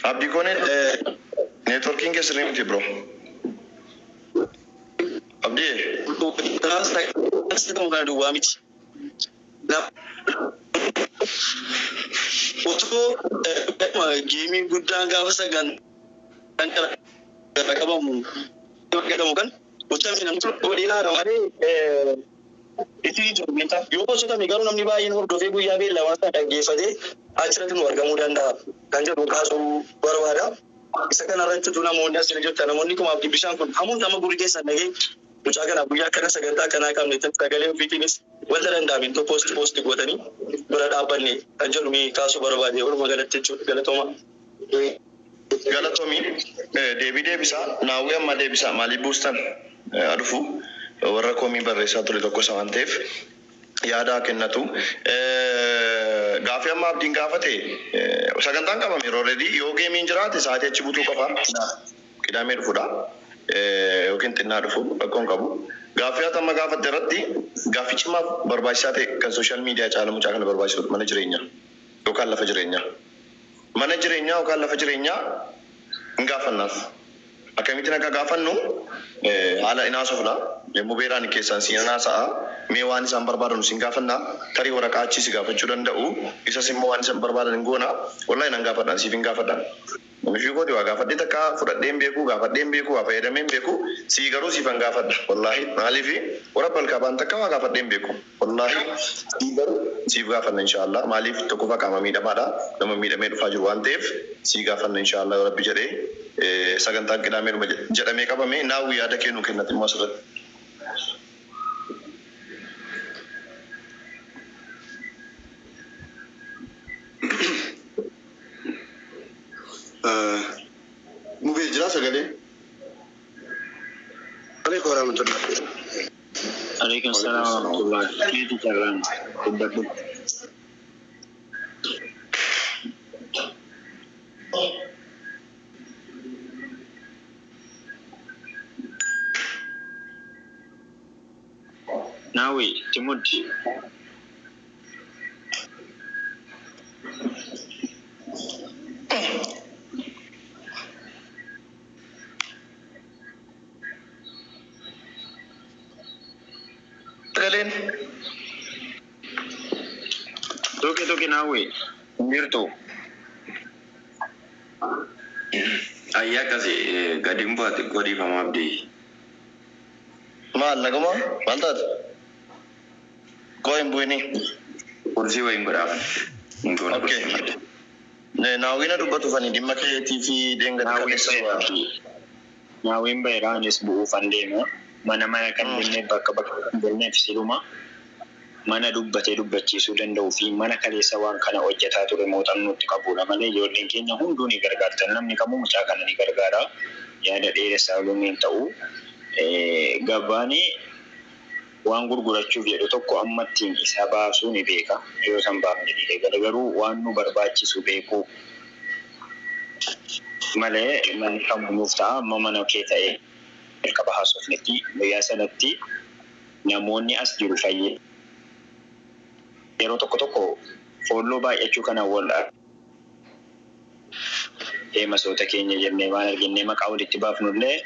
Abdi konen networking ke sering miti bro. Abdi. Saya kan dua miti. Nah, untuk gaming gudang gak usah kan kamu kan ucap minum tu boleh lah ramai itu minta yo sudah migaru namni bayi nur dofe bu yabe lawan ta dage fade aciratun warga mudan da kanje do kaso barwada isa kana rantu tuna mo ndas ne jotta na monni kuma abdi bishan kun hamun da maguri dai sanage ucaka na buya kana saganta kana kam ne ta gale fitness wanda ran da min to post godani dora da banne kanje mi kaso barwade wor magana teccu galatoma galatomi David bisa nawe amma de bisa mali bustan adufu warra komi barreessa ture tokko sawanteef yaada kennatu gaafii amma abdiin gaafate sagantaan qabame already yoo geemiin jiraate sa'aatii achi butuu qofa qidaamee dhufudha yookiin xinnaa dhufu rakkoon qabu gaafii ati amma gaafatte irratti gaafii cimaa barbaachisaa ta'e kan sooshaal miidiyaa caalamu caa kana barbaachisu mana jireenyaa yookaan lafa jireenyaa mana jireenyaa yookaan lafa jireenyaa hin gaafannaaf akkamitti akka gaafannu haala inaasofna yemmuu beeraan keessan siinaa sa'a mee waan isaan barbaadan sin gaafanna tarii waraqaa achi si gaafachuu danda'u isas immoo waan isaan barbaadan hin goona wallahi nan gaafadhan siif hin gaafadhan Mishii kooti waa gaafadhee takka fudhadheen beeku gaafadheen beeku waa fayyadameen beeku sii garuu siif hin gaafadha wallahi maaliif warra balkaabaan takka waa gaafadheen beeku wallahi sii garuu siif gaafanna inshaallah maaliif tokkofa qaama miidhamaadha nama miidhamee dhufaa jiru waan ta'eef sii gaafanna inshaallah rabbi jedhee sagantaan qidaamee jedhamee qabame naawwi yaada kennu kennati immoo asirratti. Mungkin jelas sekali. Alaikum warahmatullahi. Waalaikumsalam warahmatullahi. Ini jalan betul. Nawi, Timothy. Kalian Toke nawi mirto ayah kasih gading buat kodi fama abdi mal nagama maltat koin bu ini kursi wa yang berapa okay nawina dubatu fani dimma ke TV dengar nawi mberanis bu fandema mana kan binne bakka binne siluma mana dubbachiisuu danda'u fi mana kaleessa waan kana hojjetaa ture muuxannootti qabuudha malee ijoolleen keenya hunduu ni gargaartan namni kamuu mucaa kana ni gargaara yaada dheeressaa lumiin ta'u gabaani waan gurgurachuuf jedhu tokko ammattiin isa baasuu ni beeka yoo san baafne dhiilee garuu waan nu barbaachisu beekuu malee manni kamuuf ta'a amma mana kee ta'e erga bahaasofnetti guyyaa sanatti namoonni as jiru fayyee yeroo tokko fooloo baay'achuu kana wal masoota keenya jennee waan arginne maqaa walitti baafnullee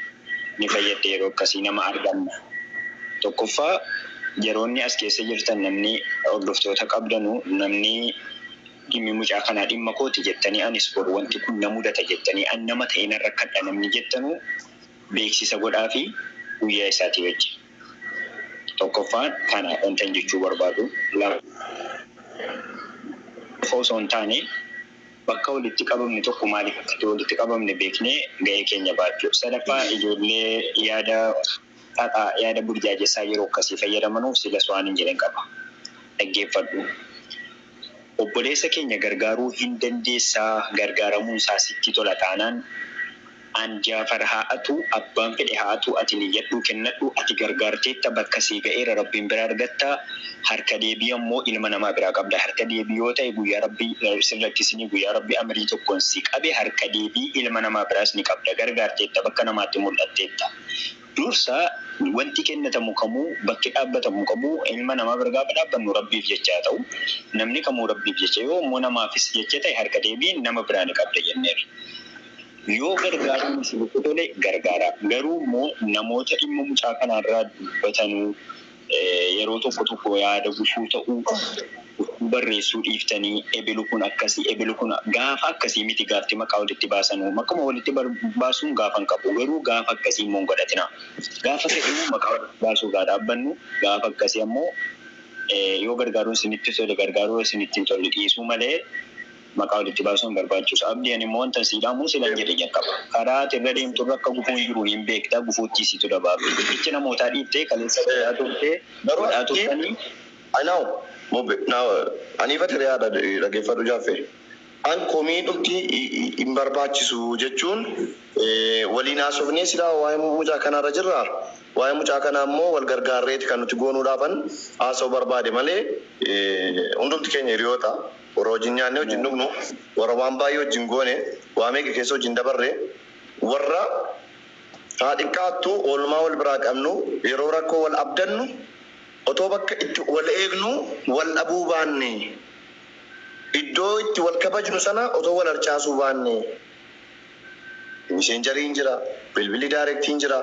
ni fayyadde yeroo akkasii nama arganna tokkoffaa yeroonni as keessa jirtan namni hordoftoota qabdanu namni dhimmi mucaa kanaa dhimma kooti jettanii anis boru wanti kun na mudata jettanii an nama ta'in rakkadha namni jettanu beeksisa godhaa fi guyyaa isaatii wajjin tokkoffaan kana wantan jechuu barbaadu osoo hin taane bakka walitti qabamne tokko maaliif akka walitti qabamne beeknee ga'ee keenya baachuu sadaffaa ijoollee yaada burjaajessaa yeroo akkasii fayyadamanuuf silas waan hin jedhan qaba dhaggeeffadhu obboleessa keenya gargaaruu hin dandeessaa gargaaramuun isaa sitti tola taanaan an Jaafar haatu abbaan fedhe haatu ati niyyadhu kennadhu ati gargaarteetta bakka sii ga'eera rabbiin bira argatta harka deebii ammoo ilma namaa biraa qabda harka deebii yoo ta'e guyyaa rabbii sirrattisni guyyaa rabbii amrii tokkoon si qabe harka deebii ilma namaa biraas ni qabda gargaarteetta bakka namaatti mul'atteetta dursa wanti kennatamu kamuu bakki dhaabbatamu qabu ilma namaa bira gaafa dhaabbannu rabbiif jechaa ta'u namni kamuu rabbiif jecha yoo immoo namaafis jecha ta'e harka deebiin nama biraan qabda jenneera. Yoo gargaaruun sibiilu tole gargaara. Garuu immoo namoota dhimma mucaa kanarraa dubbatanuu yeroo tokko yaada gufuu ta'uu barreessuu dhiiftanii ebilu kun akkasii ebilu kun gaafa akkasii miti gaafti maqaa walitti baasanuu makuma walitti baasuun gaafan qabu garuu gaafa akkasii immoo godhatina gaafa fedhuu maqaa walitti baasuu gaa dhaabbannu gaafa akkasii ammoo yoo gargaaruun isinitti tole gargaaruu isinitti tole dhiisuu malee maqaa walitti baasuun barbaachisu abdiin immoo wanta siidhamuu silan jedhe jalqaba karaa irra deemtu akka gufuun jiru hin beektaa gufuutti situ dabaabu ichi namootaa dhiiftee kaleessa godhaa turtee godhaa turtanii Now, ani fatire yaada dhaggeeffadhu jaafe. An komii dhufti hin barbaachisu jechuun waliin haasofnee silaa waa'ee mucaa kanarra jirra. Waa'ee mucaa kanaa immoo wal gargaarreeti kan nuti goonuudhaafan haasa'uu barbaade malee hundumti keenya hiriyoota. Warra wajjin nyaannee wajjin dhugnu, warra waan baay'ee wajjin goone, waa meeqa keessa wajjin dabarre, warra haadhiqqaattu oolmaa wal biraa qabnu, yeroo rakkoo wal abdannu, otoo bakka itti wal eegnu wal dhabuu baanne iddoo itti wal kabajnu sana otoo wal harcaasuu baanne miseenjariin jira bilbilli daayirektiin jira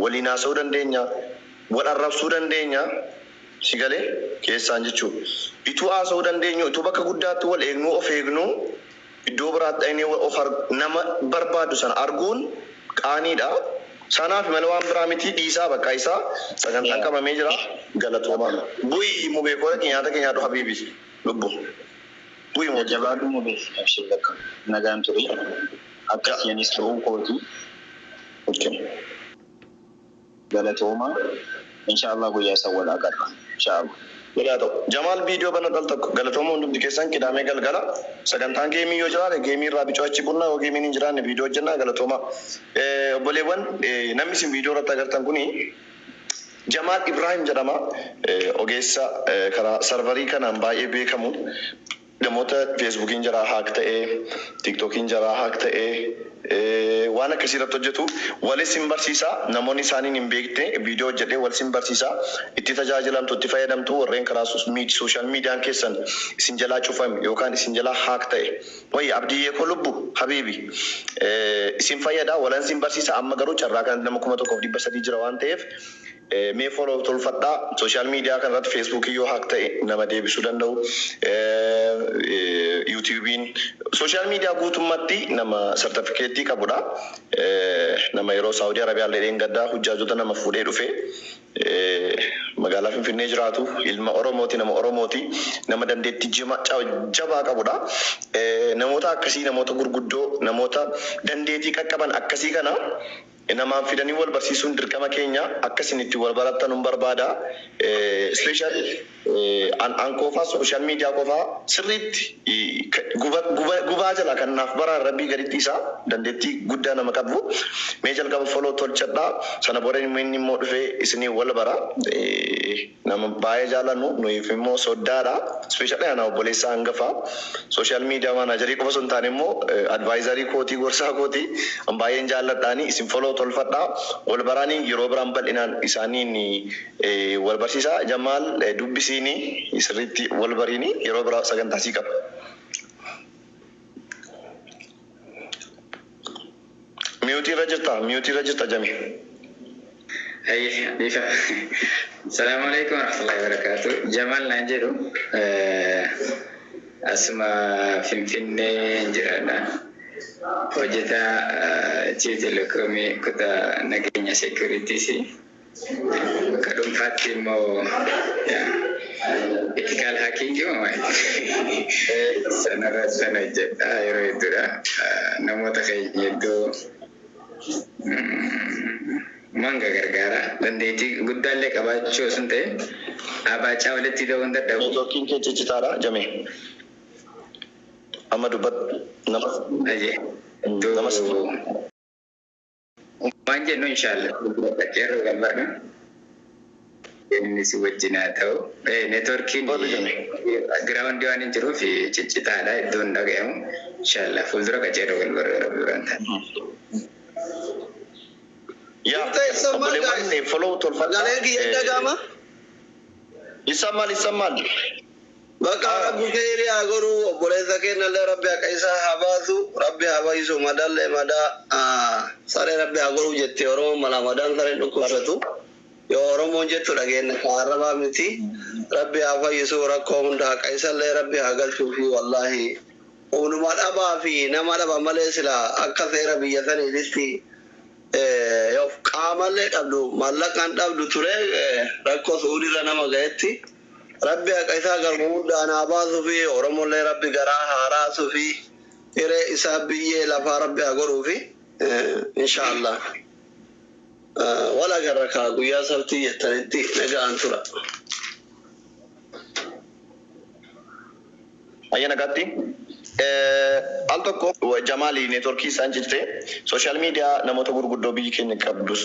waliin haasa'uu dandeenya wal arrabsuu dandeenya sigalee keessaan jechuudha ituu haasa'uu dandeenya ituu bakka guddaatti wal eegnu of eegnu iddoo biraatti dhaynee of nama barbaadu sana arguun qaaniidha. Sanaaf mana waan biraa miti dhiisaa bakka isaa sagantaan qabamee jira galatooma. Bu'ii mubee kola nyaata keenya dho habiibi lubbu. Bu'ii mubee jabaadhu mubee abshii bakka nagaan ture akkasiinis ta'uu kooti. Galatooma inshaallah guyyaa isa wal agarra inshaallah. Jamal video bana dal tokko galatooma hundumti keessan qidamee galgala sagantaan geemii yoo jiraate geemii irraa bicoo achi bunna yoo geemiin hin jiraanne video hojjennaa galatooma obboleewwan namni isin video irratti agartan kuni Jamal Ibrahim jedhama ogeessa karaa sarvarii kanaan baay'ee beekamu namoota feesbuukiin jira haak ta'ee tiktookiin jira haak ta'ee waan akkasii irratti hojjetu walis hin barsiisaa namoonni isaaniin hin beekne viidiyoo hojjedhee walis hin barsiisaa itti tajaajilamtu itti fayyadamtu warreen karaa sooshaal miidiyaan keessan isin jalaa cufame yookaan isin jalaa haak ta'e wayii abdiyyee koo lubbu habiibi isin fayyada walan isin barsiisa amma garuu carraa kan nama 1,300 jira waan ta'eef mee follow tolfadhaa sooshaal miidiyaa kanarratti feesbuukii yoo haak ta'e nama deebisuu danda'u yuutuubiin sooshaal miidiyaa guutummaatti nama sartifikeettii qabudha nama yeroo saawudii arabiyaa illee gaddaa hujjaajota nama fuudhee dhufe magaalaa Finfinnee jiraatu ilma Oromooti nama Oromooti nama dandeettii jabaa qabudha namoota akkasii namoota gurguddoo namoota dandeettii qaqqaban akkasii kana namaan fidanii wal barsiisuun dirqama keenya akkasinitti wal barattan barbaada special an kofa social media kofa sirriitti gubaa jala kanaaf bara rabbii gaditti isaa dandeettii guddaa nama qabu mee jalqaba follow tolchadhaa sana booda inni immoo dhufee isinii wal bara nama baay'ee jaalannu nuuf immoo soddaadha special ana obboleessa hangafa social media managerii qofa sun taane immoo advisory kootii gorsaa kootii an baay'een jaalladhaani isin follow tolfadhaa wal baraanii yeroo biraan bal'inaan isaaniin wal barsiisaa Jamaal dubbisiini sirriitti wal bariini yeroo biraa sagantaasii qaba. Miyuutii irra jirta Jami. Bifa. Assalamu alaikum warahmatullahi wabarakatuh. Jamal naan jedhu asuma Finfinnee jiraadha. Hojjetaa Itiyoo Telekoomii kutaa nageenya seekuriitiisi. Bakka dhuunfaatti immoo etikaal haakiingii sanarra sana hojjedhaa yeroo hedduudha. Namoota keenya iddoo manga gargaara dandeettii guddaallee qabaachuu sun ta'e abaacaa walitti ta'uu hin dadhabu. Tokkiin kee ciccitaadha Jamee. Amma dubbat nama. Waan jennu inshaallah qeerroo gammadha. Inni si wajjin haa ta'u. Neetworkiin giraawundi waan hin jiruuf ciccitaadha iddoon dhagayamu. Inshaallah fuuldura qeerroo gammadha biraan ta'a. يا يسمى بليمان فلو تلفت قالك يدا قاما يسمى بقى ربك يا غرو بوليزا كن الله ربي كيسا حباسو ربي حبايسو مدل مدا ساري ربي غرو جتي اورو ملا مدان ساري نكوفتو يا اورو جتو دغين كاربا متي ربي حبايسو ركو ندا كيسا الله ربي حغلتو في والله ونما دبا في نما دبا مليسلا اكثر ربي يثني لستي يو قامل دبدو ملكان دبدو تري ركو سوري نما غيتي ربي كيسا غرمود انا بازو في اورمو لي ربي غرا هاراسو في ترى اسابيه لا ربي اغرو في ان شاء الله ولا غركا يا سبتي يتنتي نجا انترا اينا غاتي التوكو جمالي نتوركي سانجيتي سوشيال ميديا نموتو غورغودو بي كين كابدوس